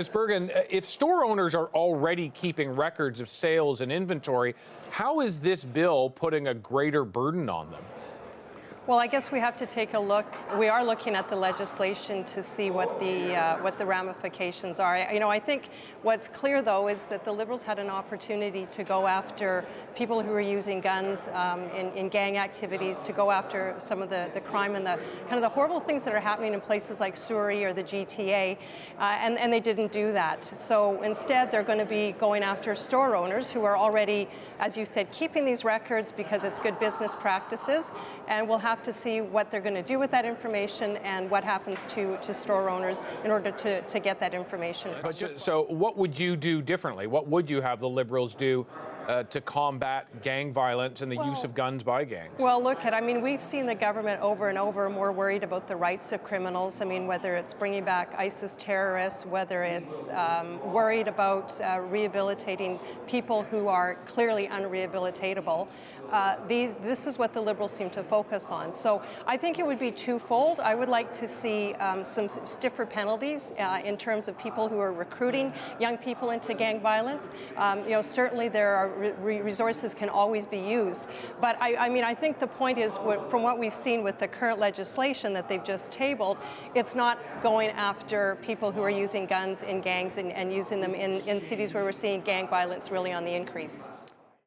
Ms. Bergen, if store owners are already keeping records of sales and inventory, how is this bill putting a greater burden on them? Well, I guess we have to take a look. We are looking at the legislation to see what the ramifications are. I think what's clear, though, is that the Liberals had an opportunity to go after people who are using guns in gang activities, to go after some of the crime and the kind of the horrible things that are happening in places like Surrey or the GTA, and they didn't do that. So instead, they're going to be going after store owners who are already, as you said, keeping these records because it's good business practices, and we'll have to see what they're going to do with that information and what happens to store owners in order to get that information. So what would you do differently? What would you have the Liberals do to combat gang violence and the use of guns by gangs? Well, we've seen the government over and over more worried about the rights of criminals. Whether it's bringing back ISIS terrorists, whether it's worried about rehabilitating people who are clearly unrehabilitatable. This is what the Liberals seem to focus on. So I think it would be twofold. I would like to see some stiffer penalties in terms of people who are recruiting young people into gang violence. Certainly there are resources can always be used. But I think the point is, from what we've seen with the current legislation that they've just tabled, it's not going after people who are using guns in gangs and using them in cities where we're seeing gang violence really on the increase.